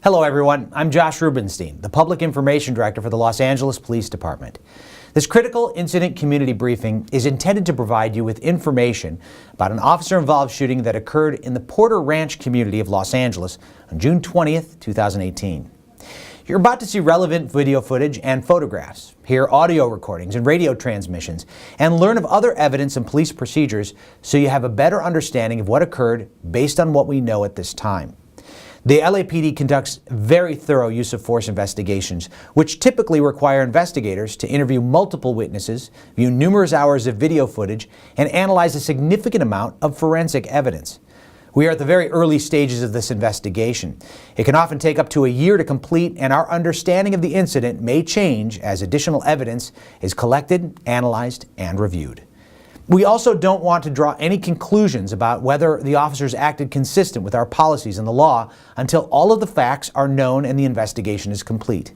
Hello everyone, I'm Josh Rubenstein, the Public Information Director for the Los Angeles Police Department. This critical incident community briefing is intended to provide you with information about an officer-involved shooting that occurred in the Porter Ranch community of Los Angeles on June 20th, 2018. You're about to see relevant video footage and photographs, hear audio recordings and radio transmissions, and learn of other evidence and police procedures so you have a better understanding of what occurred based on what we know at this time. The LAPD conducts very thorough use of force investigations, which typically require investigators to interview multiple witnesses, view numerous hours of video footage, and analyze a significant amount of forensic evidence. We are at the very early stages of this investigation. It can often take up to a year to complete, and our understanding of the incident may change as additional evidence is collected, analyzed, and reviewed. We also don't want to draw any conclusions about whether the officers acted consistent with our policies and the law until all of the facts are known and the investigation is complete.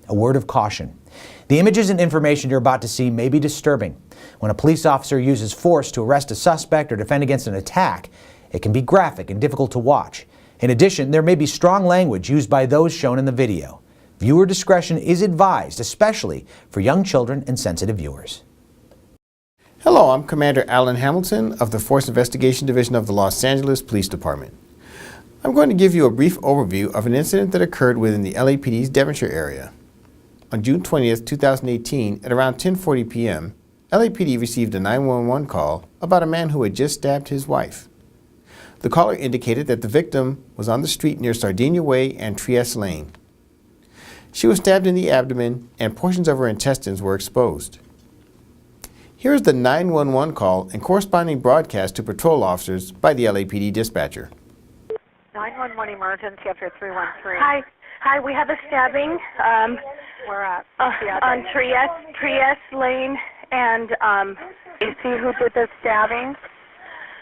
A word of caution. The images and information you're about to see may be disturbing. When a police officer uses force to arrest a suspect or defend against an attack, it can be graphic and difficult to watch. In addition, there may be strong language used by those shown in the video. Viewer discretion is advised, especially for young children and sensitive viewers. Hello, I'm Commander Alan Hamilton of the Force Investigation Division of the Los Angeles Police Department. I'm going to give you a brief overview of an incident that occurred within the LAPD's Devonshire area. On June 20th, 2018, at around 10:40 p.m., LAPD received a 911 call about a man who had just stabbed his wife. The caller indicated that the victim was on the street near Sardinia Way and Trieste Lane. She was stabbed in the abdomen and portions of her intestines were exposed. Here is the 911 call and corresponding broadcast to patrol officers by the LAPD dispatcher. 911 emergency after 313. Hi, we have a stabbing. Where at? On Trieste Lane, and You see who did the stabbing?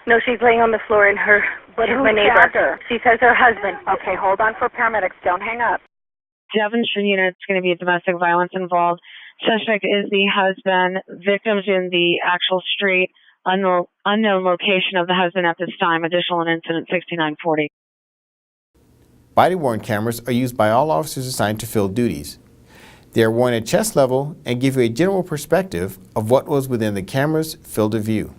no, she's laying on the floor in her. But who my neighbor. stabbed her? She says her husband. Okay, hold on for paramedics. Don't hang up. Devonshire unit's going to be domestic violence involved. Suspect is the husband. Victims in the actual street. Unknown location of the husband at this time. Additional incident 6940. Body-worn cameras are used by all officers assigned to field duties. They are worn at chest level and give you a general perspective of what was within the camera's field of view.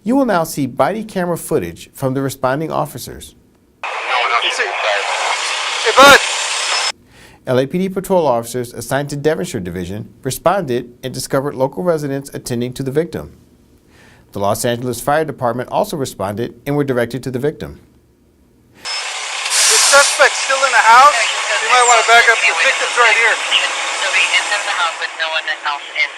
You will now see body camera footage from the responding officers. Hey, bud! LAPD patrol officers assigned to Devonshire Division responded and discovered local residents attending to the victim. The Los Angeles Fire Department also responded and were directed to the victim. The suspect's still in the house. You might want to back up. The victim's right here. So he is in the house with no one else in.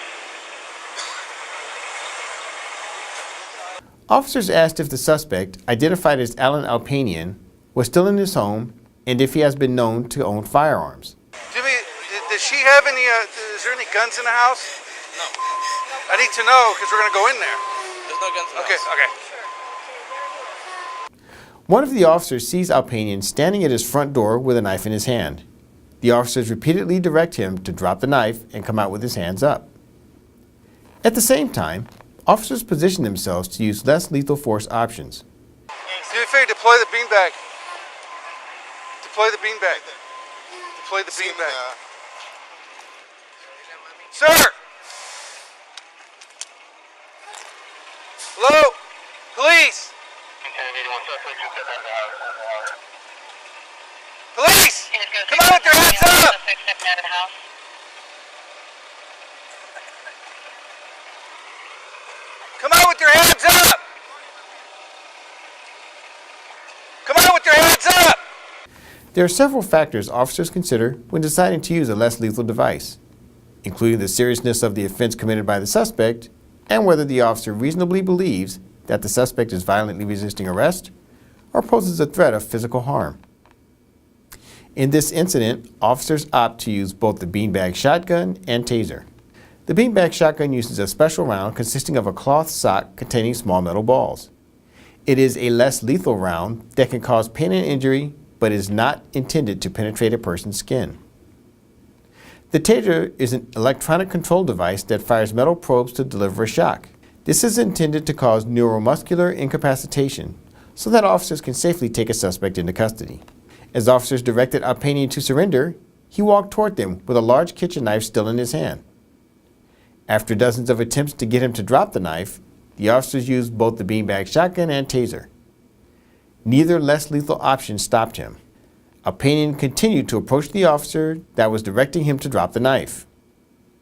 Officers asked if the suspect, identified as Alan Alpanian, was still in his home and if he has been known to own firearms. Jimmy, does she have any, is there any guns in the house? No. I need to know because we're going to go in there. There's no guns in the Okay, house. okay. One of the officers sees Alpanian standing at his front door with a knife in his hand. The officers repeatedly direct him to drop the knife and come out with his hands up. At the same time, officers position themselves to use less lethal force options. Do me a favor, deploy the beanbag. Deploy the beanbag. Deploy the beanbag. Sir! Hello? Police! Police! Come on with your hands up! Come on with your hands up! Come on with your hands up! There are several factors officers consider when deciding to use a less lethal device, including the seriousness of the offense committed by the suspect and whether the officer reasonably believes that the suspect is violently resisting arrest or poses a threat of physical harm. In this incident, officers opt to use both the beanbag shotgun and taser. The beanbag shotgun uses a special round consisting of a cloth sock containing small metal balls. It is a less lethal round that can cause pain and injury, but is not intended to penetrate a person's skin. The taser is an electronic control device that fires metal probes to deliver a shock. This is intended to cause neuromuscular incapacitation so that officers can safely take a suspect into custody. As officers directed Alpanian to surrender, he walked toward them with a large kitchen knife still in his hand. After dozens of attempts to get him to drop the knife, the officers used both the beanbag shotgun and taser. Neither less lethal option stopped him. Alpanian continued to approach the officer that was directing him to drop the knife.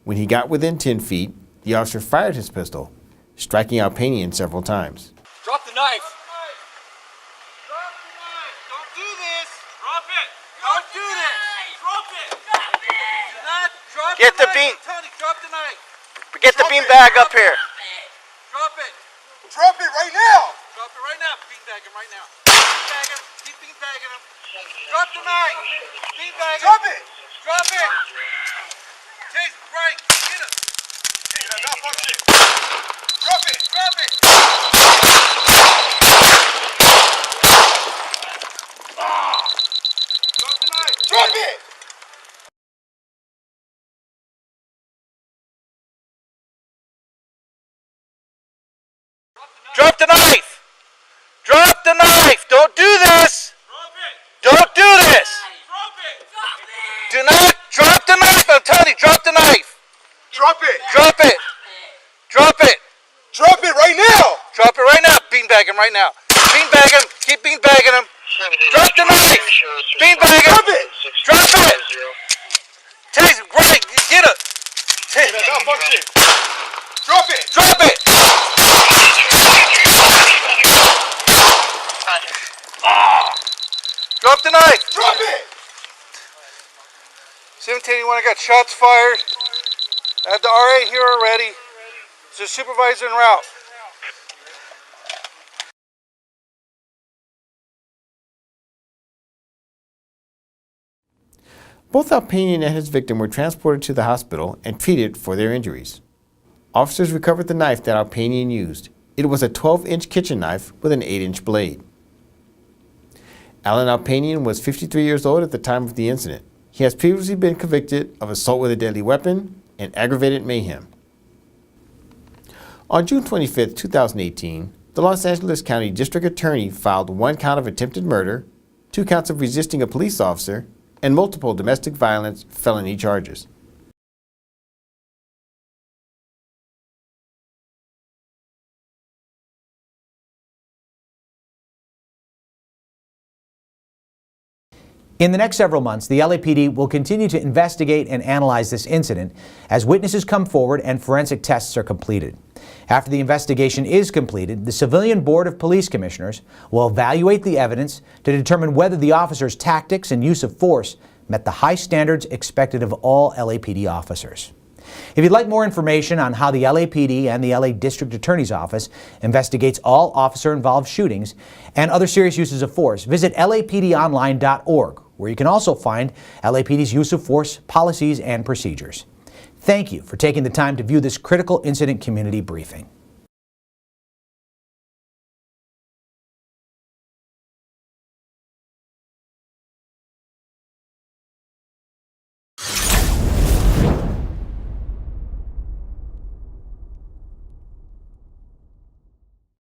When he got within 10 feet, the officer fired his pistol, striking Alpanian several times. Drop the knife. Drop the knife. Don't do this. Drop it. Don't do this. Drop it. Do not drop Get the knife. bean. Tony, drop the knife. Get the beanbag up here. Drop it. Drop it right now. Drop it right now. Beanbag him right now. Beanbag him. Keep beanbagging him. Drop the knife. Beanbag him. Drop it. Drop it. Chase, right. Get him. Drop it. Drop it. Drop the knife. Drop it. Drop the knife! Drop the knife! Don't do this! Don't do this! Do not drop the knife! I'm telling you, drop the knife! Drop it. Drop it! Drop it! Drop it right now. Drop it right now! Beanbag him right now! Beanbag him! Keep beanbagging him! Drop the knife! Beanbag him! Drop it. Drop it! Tase him! Right! Get it! Malfunction. Drop it. Drop it! Drop the knife! Drop it. 1781, I got shots fired. I have the RA here already. There's a supervisor en route. Both Alpanian and his victim were transported to the hospital and treated for their injuries. Officers recovered the knife that Alpanian used. It was a 12-inch kitchen knife with an 8-inch blade. Alan Alpanian was 53 years old at the time of the incident. He has previously been convicted of assault with a deadly weapon and aggravated mayhem. On June 25, 2018, the Los Angeles County District Attorney filed 1 count of attempted murder, 2 counts of resisting a police officer, and multiple domestic violence felony charges. In the next several months, the LAPD will continue to investigate and analyze this incident as witnesses come forward and forensic tests are completed. After the investigation is completed, the Civilian Board of Police Commissioners will evaluate the evidence to determine whether the officer's tactics and use of force met the high standards expected of all LAPD officers. If you'd like more information on how the LAPD and the LA District Attorney's Office investigates all officer-involved shootings and other serious uses of force, visit lapdonline.org, where you can also find LAPD's use of force policies and procedures. Thank you for taking the time to view this critical incident community briefing.